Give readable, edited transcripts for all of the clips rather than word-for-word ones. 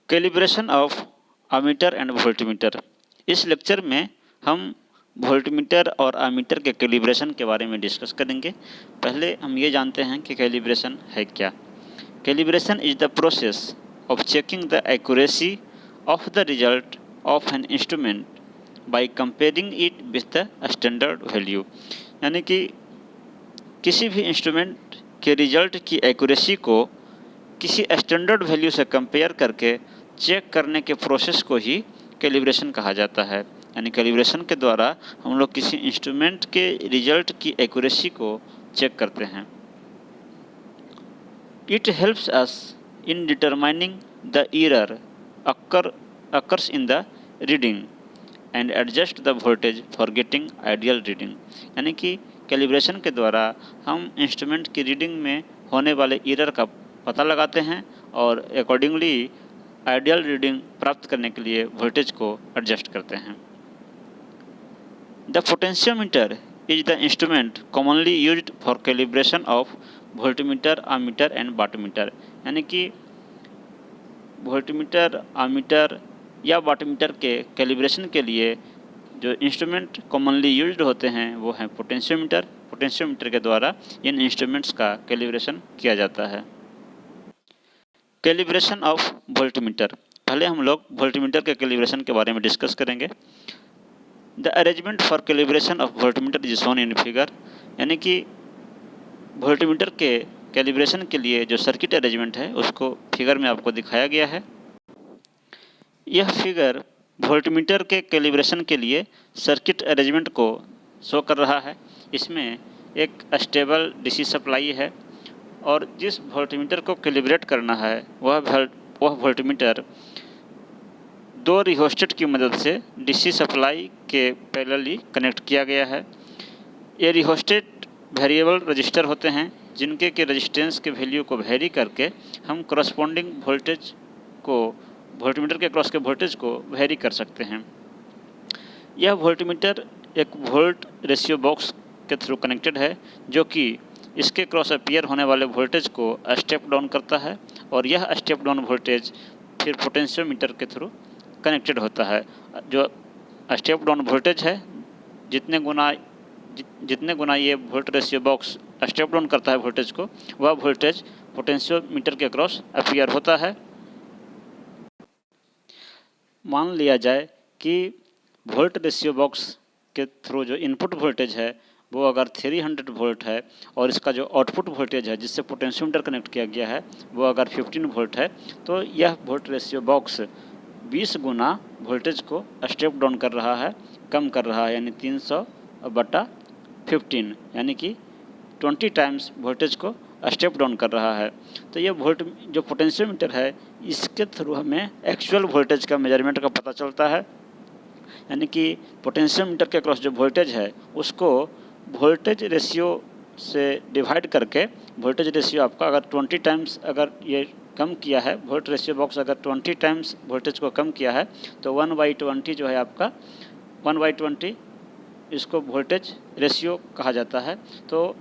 Calibration of ammeter and voltmeter. इस lecture में हम वोल्टमीटर और अमीटर के कैलिब्रेशन के बारे में डिस्कस करेंगे। पहले हम ये जानते हैं कि कैलिब्रेशन है क्या। Calibration is the process of checking the accuracy of the result of an instrument by comparing it with the standard value. यानी कि किसी भी इंस्ट्रूमेंट के रिजल्ट की एक्यूरेसी को किसी स्टैंडर्ड वैल्यू से कंपेयर करके चेक करने के प्रोसेस को ही कैलिब्रेशन कहा जाता है। यानी कैलिब्रेशन के द्वारा हम लोग किसी इंस्ट्रूमेंट के रिजल्ट की एक्यूरेसी को चेक करते हैं। It helps us in determining the error occurs in the reading and adjust the voltage for getting ideal reading. यानी कि कैलिब्रेशन के द्वारा हम इंस्ट्रूमेंट की रीडिंग में होने वाले एरर का पता लगाते हैं और अकॉर्डिंगली आइडियल रीडिंग प्राप्त करने के लिए वोल्टेज को एडजस्ट करते हैं। The potentiometer is the instrument commonly used for calibration of voltmeter, ammeter and wattmeter. यानी कि वोल्टमीटर, अमीटर या वाटमीटर के कैलिब्रेशन के लिए जो इंस्ट्रूमेंट कॉमनली यूज्ड होते हैं वो हैं पोटेंशियोमीटर। पोटेंशियोमीटर के द्वारा इन इंस्ट्रूमेंट्स का कैलिब्रेशन किया जाता है। Calibration of voltmeter. पहले हम लोग वोल्टमीटर के कैलिब्रेशन के बारे में डिस्कस करेंगे। The arrangement for calibration of voltmeter is shown in figure. यानी कि वोल्टमीटर के कैलिब्रेशन के लिए जो सर्किट अरेंजमेंट है उसको फिगर में आपको दिखाया गया है। यह फिगर वोल्टमीटर के कैलिब्रेशन के लिए सर्किट अरेंजमेंट को शो कर रहा है। इसमें एक स्टेबल डीसी सप्लाई है और जिस वोल्टमीटर को कैलिब्रेट करना है वह वोल्टमीटर दो रिहोस्टेट की मदद से डीसी सप्लाई के पैरेलली कनेक्ट किया गया है। ये रिहोस्टेट वेरिएबल रजिस्टर होते हैं जिनके के रेजिस्टेंस के वैल्यू को वेरी करके हम करस्पॉन्डिंग वोल्टेज को वोल्टमीटर के क्रॉस के वोल्टेज को वेरी कर सकते हैं। यह वोल्टमीटर एक वोल्ट रेशियो बॉक्स के थ्रू कनेक्टेड है जो कि इसके क्रॉस अपीयर होने वाले वोल्टेज को स्टेप डाउन करता है और यह स्टेप डाउन वोल्टेज फिर पोटेंशियोमीटर के थ्रू कनेक्टेड होता है। जो स्टेप डाउन वोल्टेज है जितने गुना ये volt ratio box step down करता है वोल्टेज को, वह वोल्टेज पोटेंशियोमीटर के क्रॉस अपीयर होता है। मान लिया जाए कि वोल्ट रेशियो बॉक्स के थ्रू जो इनपुट वोल्टेज है वो अगर 300 वोल्ट है और इसका जो आउटपुट वोल्टेज है जिससे पोटेंशियोमीटर कनेक्ट किया गया है वो अगर 15 वोल्ट है, तो यह वोल्ट रेशियो बॉक्स 20 गुना वोल्टेज को स्टेप डाउन कर रहा है, कम कर रहा है। यानी 300/15 यानी कि 20 टाइम्स वोल्टेज को स्टेप डाउन कर रहा है। तो ये जो पोटेंशियोमीटर है इसके थ्रू हमें एक्चुअल वोल्टेज का मेजरमेंट का पता चलता है। यानी कि पोटेंशियोमीटर के क्रॉस जो वोल्टेज है उसको वोल्टेज रेशियो से डिवाइड करके, वोल्टेज रेशियो आपका अगर 20 टाइम्स अगर ये कम किया है, वोल्ट रेशियो बॉक्स अगर 20 टाइम्स वोल्टेज को कम किया है तो 1/20 जो है आपका 1/20 इसको वोल्टेज रेशियो कहा जाता है। तो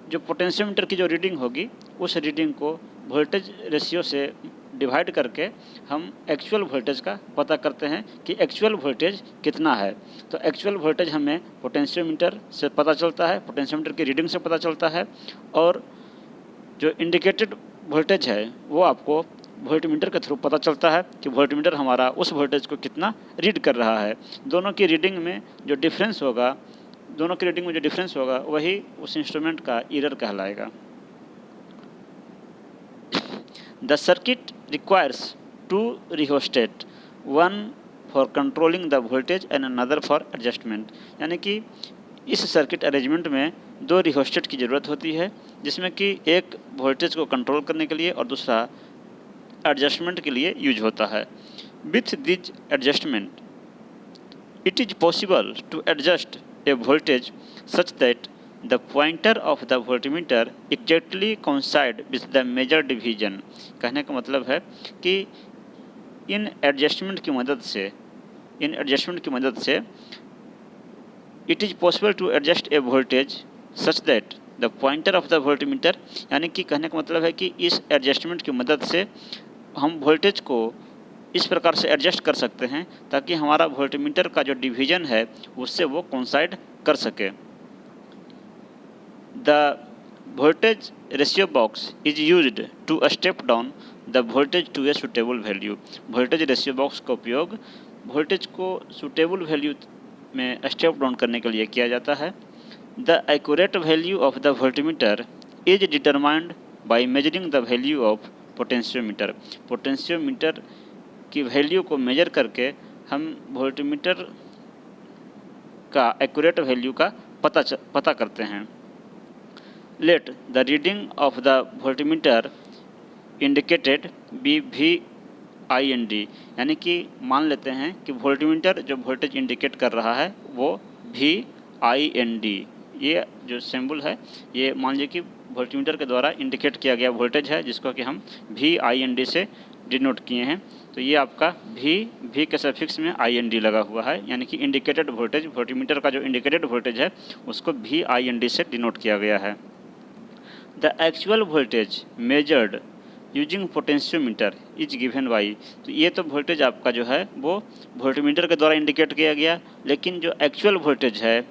जो पोटेंशियोमीटर की जो रीडिंग होगी उस रीडिंग को वोल्टेज रेशियो से डिवाइड करके हम एक्चुअल वोल्टेज का पता करते हैं कि एक्चुअल वोल्टेज कितना है। तो एक्चुअल वोल्टेज हमें पोटेंशियोमीटर से पता चलता है, पोटेंशियोमीटर की रीडिंग से पता चलता है, और जो इंडिकेटेड वोल्टेज है वो आपको वोल्टमीटर के थ्रू पता चलता है कि वोल्टमीटर हमारा उस वोल्टेज को कितना रीड कर रहा है। दोनों की रीडिंग में जो डिफरेंस होगा वही उस इंस्ट्रूमेंट का एरर कहलाएगा। The circuit requires 2 rheostat, one for controlling the voltage and another for adjustment। यानी कि इस सर्किट अरेंजमेंट में 2 रिहोस्टेट की ज़रूरत होती है जिसमें कि एक वोल्टेज को कंट्रोल करने के लिए और दूसरा एडजस्टमेंट के लिए यूज होता है। With this adjustment it is possible to adjust a voltage such that the pointer of the voltmeter exactly coincide with the measure division। कहने का मतलब है कि इन एडजस्टमेंट की मदद से it is possible to adjust a voltage such that the pointer of the voltmeter. यानी कि कहने का मतलब है कि इस एडजस्टमेंट की मदद से हम वोल्टेज को इस प्रकार से एडजस्ट कर सकते हैं ताकि हमारा वोल्टमीटर का जो डिवीजन है उससे वो कोइंसाइड कर सके। The voltage ratio box is used to step down the voltage to a suitable value. Voltage ratio box का उपयोग वोल्टेज को सुटेबल वैल्यू में स्टेप डाउन करने के लिए किया जाता है। The accurate value of the voltmeter is determined by measuring the value of potentiometer. Potentiometer की वैल्यू को मेजर करके हम वोल्टमीटर का एक्यूरेट वैल्यू का पता करते हैं। Let the reading of the voltmeter indicated be VIND, यानी कि मान लेते हैं कि वोल्टमीटर जो वोल्टेज इंडिकेट कर रहा है वो VIND, ये जो सिंबल है ये मान लीजिए कि वोल्टमीटर के द्वारा इंडिकेट किया गया वोल्टेज है जिसको कि हम VIND से डिनोट किए हैं। तो ये आपका V के सफिक्स में IND लगा हुआ है, यानी कि इंडिकेटेड वोल्टेज, वोल्टमीटर का जो इंडिकेटेड वोल्टेज है उसको VIND से डिनोट किया गया है। The actual voltage measured using potentiometer is given by, तो ये तो वोल्टेज आपका जो है वो वोल्टमीटर के द्वारा इंडिकेट किया गया, लेकिन जो एक्चुअल वोल्टेज है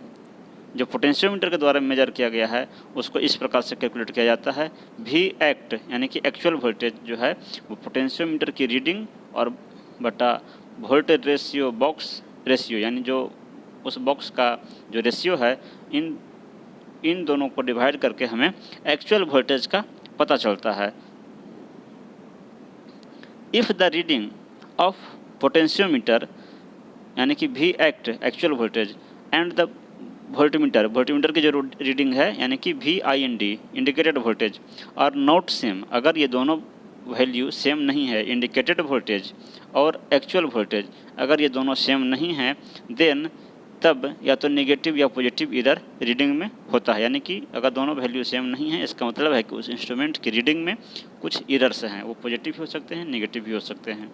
जो पोटेंशियोमीटर के द्वारा मेजर किया गया है उसको इस प्रकार से कैलकुलेट किया जाता है। V एक्ट यानी कि एक्चुअल वोल्टेज जो है वो पोटेंशियोमीटर की रीडिंग और बटा वोल्टेज रेशियो बॉक्स रेशियो, यानी जो उस बॉक्स का जो रेशियो है इन दोनों को डिवाइड करके हमें एक्चुअल वोल्टेज का पता चलता है। If the reading of potentiometer यानी कि V act actual voltage and the voltmeter की जो रीडिंग है यानी कि VIND इंडिकेटेड वोल्टेज और नॉट सेम, अगर ये दोनों वैल्यू सेम नहीं है, इंडिकेटेड वोल्टेज और एक्चुअल वोल्टेज अगर ये दोनों सेम नहीं हैं, देन तब या तो नेगेटिव या पॉजिटिव एरर रीडिंग में होता है। यानी कि अगर दोनों वैल्यू सेम नहीं है इसका मतलब है कि उस इंस्ट्रूमेंट की रीडिंग में कुछ एरर्स हैं, वो पॉजिटिव भी हो सकते हैं, नेगेटिव भी हो सकते हैं।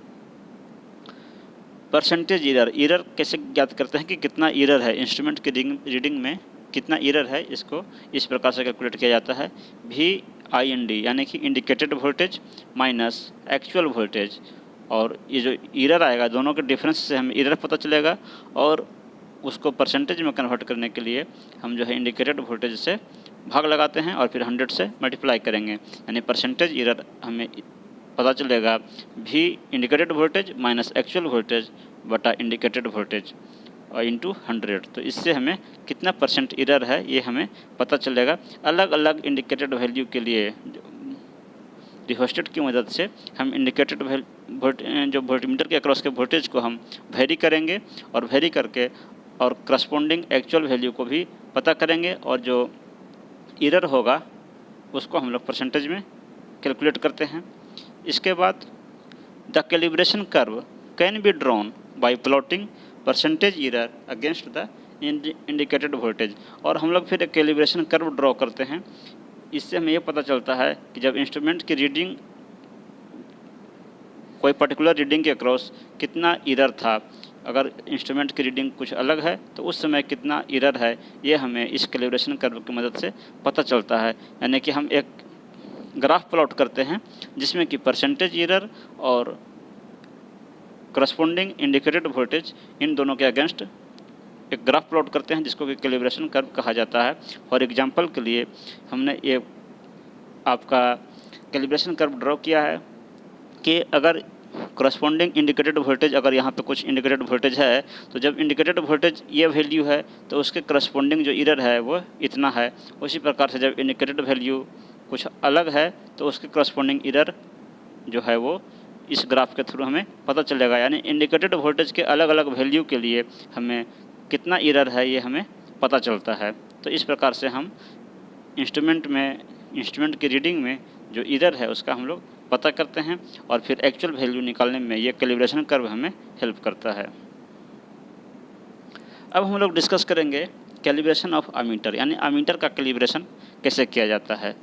परसेंटेज एरर कैसे ज्ञात करते हैं कि कितना एरर है इंस्ट्रूमेंट की रीडिंग में, कितना एरर है, इसको इस प्रकार से कैलकुलेट किया जाता है। VIND यानी कि indicated voltage minus actual voltage, और ये जो एरर आएगा दोनों के डिफरेंस से हमें एरर पता चलेगा और उसको परसेंटेज में कन्वर्ट करने के लिए हम जो है इंडिकेटेड वोल्टेज से भाग लगाते हैं और फिर 100 से मल्टीप्लाई करेंगे, यानी परसेंटेज एरर हमें पता चलेगा V indicated voltage minus actual voltage बटा इंडिकेटेड वोल्टेज और इंटू 100। तो इससे हमें कितना परसेंट एरर है ये हमें पता चलेगा। अलग अलग इंडिकेटेड वैल्यू के लिए रिहोस्टेट की मदद से हम इंडिकेटेड जो वोल्टमीटर के अक्रॉस के वोल्टेज को हम वेरी करेंगे और वेरी करके और करस्पॉन्डिंग एक्चुअल वैल्यू को भी पता करेंगे और जो एरर होगा उसको हम लोग परसेंटेज में कैलकुलेट करते हैं। इसके बाद the calibration curve can be drawn by plotting percentage error against the indicated voltage, और हम लोग फिर एक कैलिब्रेशन कर्व ड्रॉ करते हैं। इससे हमें ये पता चलता है कि जब इंस्ट्रूमेंट की रीडिंग कोई पर्टिकुलर रीडिंग के अक्रॉस कितना एरर था, अगर इंस्ट्रूमेंट की रीडिंग कुछ अलग है तो उस समय कितना एरर है ये हमें इस कैलिब्रेशन कर्व की मदद से पता चलता है। यानी कि हम एक ग्राफ प्लॉट करते हैं जिसमें कि परसेंटेज एरर और करस्पॉन्डिंग इंडिकेटेड वोल्टेज इन दोनों के अगेंस्ट एक ग्राफ प्लॉट करते हैं जिसको कि कैलिब्रेशन कर्व कहा जाता है। फॉर एग्जांपल के लिए हमने ये आपका कैलिब्रेशन कर्व ड्रॉ किया है कि अगर करस्पॉन्डिंग इंडिकेटेड वोल्टेज, अगर यहाँ पे कुछ इंडिकेटेड वोल्टेज है तो जब इंडिकेटेड वोल्टेज ये वैल्यू है तो उसके करस्पॉन्डिंग जो एरर है वो इतना है। उसी प्रकार से जब इंडिकेटेड वैल्यू कुछ अलग है तो उसके करस्पॉन्डिंग एरर जो है वो इस ग्राफ के थ्रू हमें पता चलेगा। यानी इंडिकेटेड वोल्टेज के अलग अलग वैल्यू के लिए हमें कितना एरर है ये हमें पता चलता है। तो इस प्रकार से हम इंस्ट्रूमेंट की रीडिंग में जो एरर है उसका हम लोग पता करते हैं और फिर एक्चुअल वैल्यू निकालने में ये कैलिब्रेशन कर्व हमें हेल्प करता है। अब हम लोग डिस्कस करेंगे कैलिब्रेशन ऑफ अमीटर, यानी अमीटर का कैलिब्रेशन कैसे किया जाता है।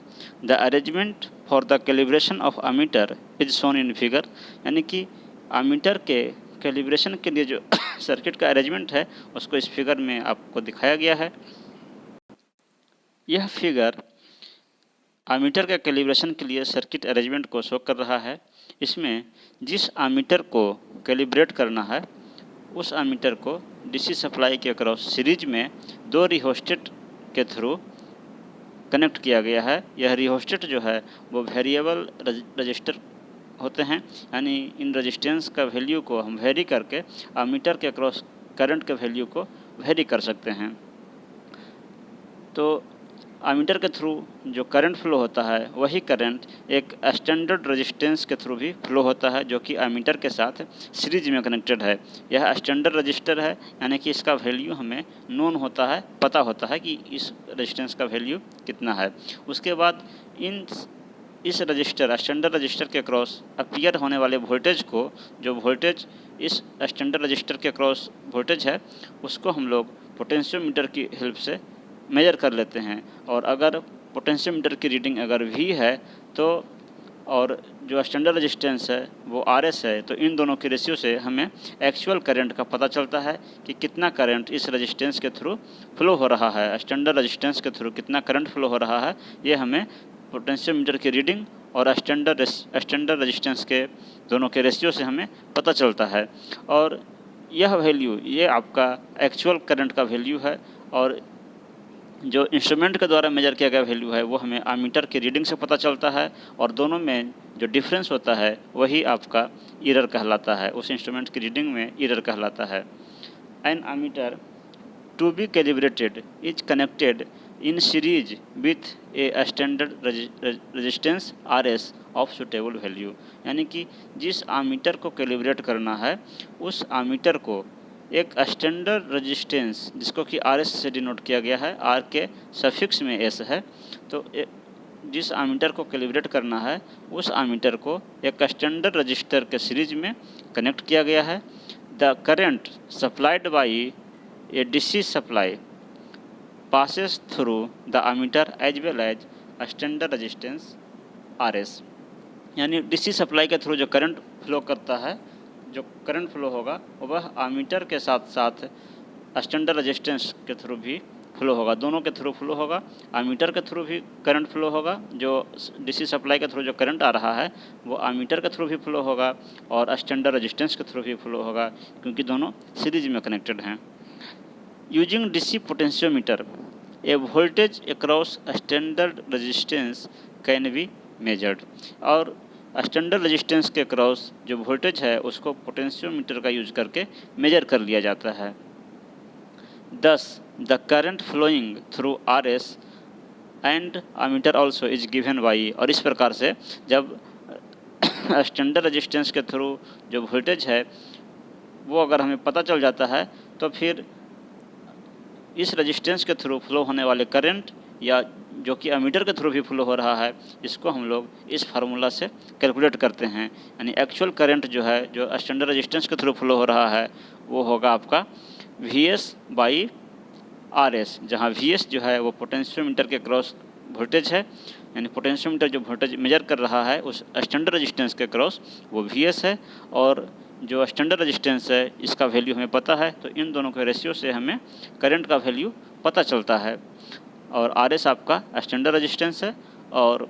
The arrangement for the calibration of ammeter is shown in figure, यानी कि अमीटर के कैलिब्रेशन के लिए जो सर्किट का अरेंजमेंट है उसको इस फिगर में आपको दिखाया गया है। यह फिगर आमीटर के कैलिब्रेशन के लिए सर्किट अरेंजमेंट को शो कर रहा है। इसमें जिस आमीटर को कैलिब्रेट करना है उस आमीटर को डीसी सप्लाई के अक्रॉस सीरीज में 2 रिहोस्टेट के थ्रू कनेक्ट किया गया है। यह रिहोस्टेट जो है वो वेरिएबल रजिस्टर होते हैं, यानी इन रजिस्टेंस का वैल्यू को हम वेरी करके आमीटर के अक्रॉस करंट के वैल्यू को वेरी कर सकते हैं। तो आमीटर के थ्रू जो करंट फ्लो होता है वही करंट एक स्टैंडर्ड रेजिस्टेंस के थ्रू भी फ्लो होता है, जो कि आमीटर के साथ सीरीज में कनेक्टेड है। यह स्टैंडर्ड रजिस्टर है, यानी कि इसका वैल्यू हमें नोन होता है, पता होता है कि इस रेजिस्टेंस का वैल्यू कितना है। उसके बाद इस रजिस्टर स्टैंडर्ड रजिस्टर के क्रॉस अपीयर होने वाले वोल्टेज को, जो वोल्टेज इस स्टैंडर्ड रजिस्टर के क्रॉस वोल्टेज है, उसको हम लोग पोटेंशियोमीटर की हेल्प से मेजर कर लेते हैं। और अगर पोटेंशियोमीटर की रीडिंग अगर V है तो और जो स्टैंडर्ड रेजिस्टेंस है वो RS है, तो इन दोनों के रेशियो से हमें एक्चुअल करंट का पता चलता है कि कितना करंट इस रेजिस्टेंस के थ्रू फ्लो हो रहा है, स्टैंडर्ड रेजिस्टेंस के थ्रू कितना करंट फ्लो हो रहा है। ये हमें पोटेंशियोमीटर की रीडिंग और स्टैंडर्ड रेजिस्टेंस के दोनों के रेशियो से हमें पता चलता है। और यह वैल्यू ये आपका एक्चुअल करंट का वैल्यू है, और जो इंस्ट्रूमेंट के द्वारा मेजर किया गया वैल्यू है वो हमें आमीटर की रीडिंग से पता चलता है, और दोनों में जो डिफरेंस होता है वही आपका एरर कहलाता है, उस इंस्ट्रूमेंट की रीडिंग में एरर कहलाता है। An ammeter to be calibrated is connected in series with a standard resistance RS of suitable value, यानी कि जिस आमीटर को कैलिब्रेट करना है उस आमीटर को एक स्टैंडर्ड रेजिस्टेंस, जिसको कि RS से डिनोट किया गया है, R के सफिक्स में S है, तो जिस आमीटर को कैलिब्रेट करना है उस आमीटर को एक स्टैंडर्ड रजिस्टर के सीरीज में कनेक्ट किया गया है। The current supplied by A DC supply passes through the ammeter as well as standard resistance RS, यानी DC सप्लाई के थ्रू जो करंट फ्लो करता है, जो करंट फ्लो होगा वह आमीटर के साथ साथ स्टैंडर्ड रेजिस्टेंस के थ्रू भी फ्लो होगा, दोनों के थ्रू फ्लो होगा। आमीटर के थ्रू भी करंट फ्लो होगा, जो DC सप्लाई के थ्रू जो करंट आ रहा है वो आमीटर के थ्रू भी फ्लो होगा और स्टैंडर्ड रेजिस्टेंस के थ्रू भी फ्लो होगा, क्योंकि दोनों सीरीज में कनेक्टेड हैं। Using DC potentiometer A voltage across standard resistance can be measured, और स्टैंडर्ड रेजिस्टेंस के क्रॉस जो वोल्टेज है उसको पोटेंशियोमीटर का यूज करके मेजर कर लिया जाता है। Thus the current flowing through RS and ammeter also is given by, और इस प्रकार से जब स्टैंडर्ड रेजिस्टेंस के थ्रू जो वोल्टेज है वो अगर हमें पता चल जाता है तो फिर इस रेजिस्टेंस के थ्रू फ्लो होने वाले करंट या जो कि अमीटर के थ्रू भी फ्लो हो रहा है, इसको हम लोग इस फार्मूला से कैलकुलेट करते हैं। यानी एक्चुअल करंट जो है, जो स्टैंडर्ड रेजिस्टेंस के थ्रू फ्लो हो रहा है, वो होगा आपका VS बाई RS, जहाँ VS जो है वो पोटेंशियोमीटर के क्रॉस वोल्टेज है, यानी पोटेंशियोमीटर जो वोल्टेज मेजर कर रहा है उस स्टैंडर्ड रेजिस्टेंस के क्रॉस वो VS है, और जो स्टैंडर्ड रेजिस्टेंस है इसका वैल्यू हमें पता है, तो इन दोनों के रेशियो से हमें करंट का वैल्यू पता चलता है। और RS आपका स्टैंडर्ड रेजिस्टेंस है और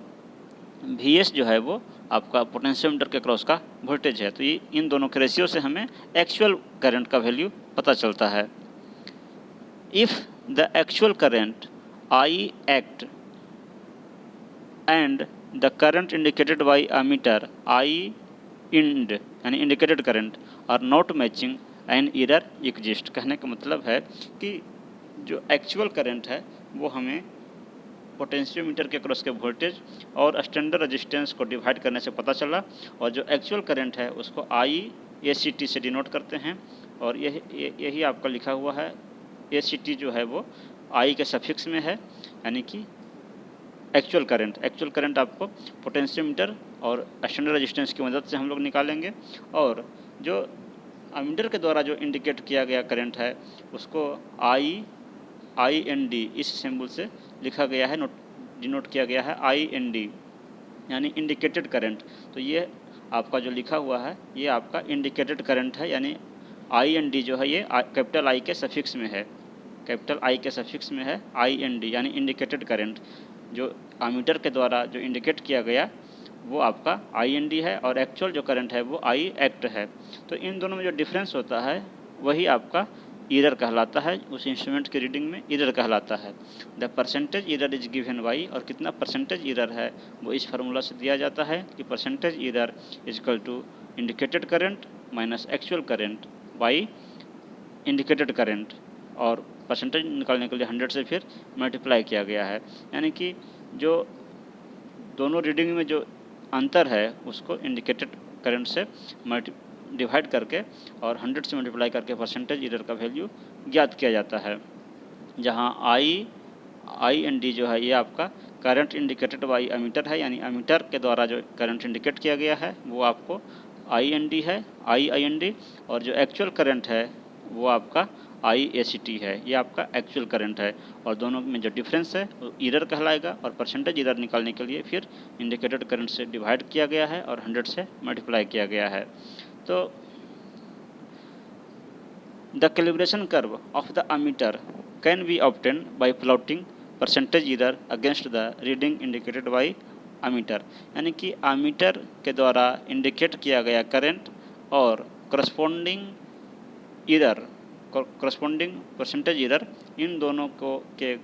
VS जो है वो आपका पोटेंशियोमीटर के क्रॉस का वोल्टेज है, तो ये इन दोनों के रेशियो से हमें एक्चुअल करंट का वैल्यू पता चलता है। If the actual current I act and the current indicated by ammeter I ind, यानी indicated current are not matching and error exist. कहने का मतलब है कि जो एक्चुअल करंट है वो हमें पोटेंशियोमीटर के क्रॉस के वोल्टेज और स्टैंडर्ड रेजिस्टेंस को डिवाइड करने से पता चला, और जो एक्चुअल करंट है उसको IACT से डिनोट करते हैं, और यही आपका लिखा हुआ है। ACT जो है वो I के सफिक्स में है, यानी कि एक्चुअल करंट आपको पोटेंशियोमीटर और स्टैंडर्ड रेजिस्टेंस की मदद से हम लोग निकालेंगे, और जो अमीटर के द्वारा जो इंडिकेट किया गया करंट है उसको IND इस सिंबल से लिखा गया है, डिनोट किया गया है IND, यानी इंडिकेटेड करंट। तो ये आपका जो लिखा हुआ है ये आपका इंडिकेटेड करंट है, यानी IND जो है ये कैपिटल I के सफिक्स में है, कैपिटल I के सफिक्स में है IND, यानी इंडिकेटेड करंट। जो आमीटर के द्वारा जो इंडिकेट किया गया वो आपका IND है और एक्चुअल जो करंट है वो I act है। तो इन दोनों में जो डिफरेंस होता है वही आपका ईरर कहलाता है, उस इंस्ट्रूमेंट की रीडिंग में ईरर कहलाता है। The percentage error is given by, और कितना परसेंटेज ईरर है वो इस फार्मूला से दिया जाता है कि percentage error is equal to indicated current minus actual current by indicated current, और परसेंटेज निकालने के लिए 100 से फिर मल्टीप्लाई किया गया है। यानी कि जो दोनों रीडिंग में जो अंतर है उसको इंडिकेटेड करंट से डिवाइड करके और 100 से मल्टीप्लाई करके परसेंटेज ईरर का वैल्यू ज्ञात किया जाता है। जहां IND जो है ये आपका करंट इंडिकेटेड बाई एमीटर है, यानी एमीटर के द्वारा जो करंट इंडिकेट किया गया है वो आपको IND है, IND, और जो एक्चुअल करंट है वो आपका IACT है, ये आपका एक्चुअल करंट है। और दोनों में जो डिफरेंस है वो ईरर कहलाएगा, और परसेंटेज ईरर निकालने के लिए फिर इंडिकेटेड करंट से डिवाइड किया गया है और 100 से मल्टीप्लाई किया गया है। तो the calibration curve of the ammeter can be obtain by plotting percentage error against the reading indicated by ammeter, यानी कि एमीटर के द्वारा इंडिकेट किया गया करंट और करस्पॉन्डिंग परसेंटेज ईरर, इन दोनों को के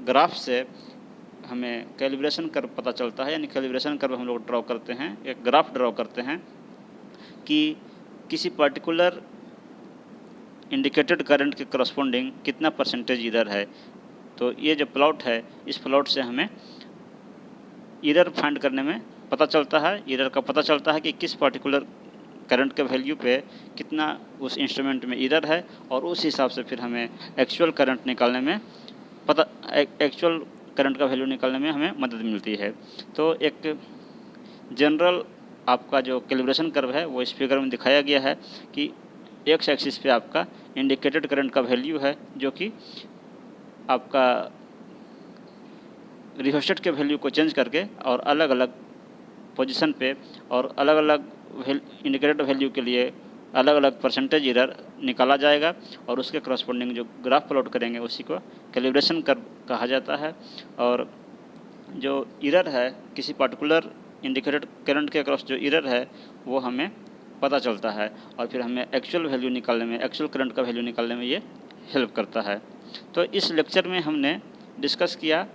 ग्राफ से हमें कैलिब्रेशन कर्व पता चलता है। यानी कैलिब्रेशन कर्व हम लोग ड्रॉ करते हैं, एक ग्राफ ड्रॉ करते हैं कि किसी पर्टिकुलर इंडिकेटेड करंट के करस्पॉन्डिंग कितना परसेंटेज ईरर है। तो ये जो प्लॉट है इस प्लॉट से हमें ईरर फाइंड करने में पता चलता है, ईरर का पता चलता है कि किस पर्टिकुलर करंट के वैल्यू पे कितना उस इंस्ट्रूमेंट में ईरर है, और उस हिसाब से फिर हमें एक्चुअल करंट निकालने में एक्चुअल करंट का वैल्यू निकालने में हमें मदद मिलती है। तो एक जनरल आपका जो कैलिब्रेशन कर्व है वो इस फिगर में दिखाया गया है कि एक्स एक्सिस पे आपका इंडिकेटेड करंट का वैल्यू है, जो कि आपका रिहोस्टेट के वैल्यू को चेंज करके और अलग अलग पोजीशन पे और अलग अलग इंडिकेटेड वैल्यू के लिए अलग अलग परसेंटेज ईरर निकाला जाएगा, और उसके करस्पॉन्डिंग जो ग्राफ प्लॉट करेंगे उसी को कैलिब्रेशन कर्व कहा जाता है। और जो ईरर है किसी पर्टिकुलर इंडिकेटेड करंट के अक्रॉस जो ईरर है वो हमें पता चलता है, और फिर हमें एक्चुअल वैल्यू निकालने में, एक्चुअल करंट का वैल्यू निकालने में ये हेल्प करता है। तो इस लेक्चर में हमने डिस्कस किया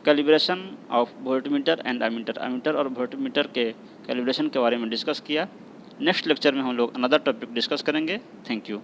calibration of voltmeter and ammeter और वोल्टमीटर के कैलिब्रेशन के बारे में डिस्कस किया। नेक्स्ट लेक्चर में हम लोग अनदर टॉपिक डिस्कस करेंगे। Thank you.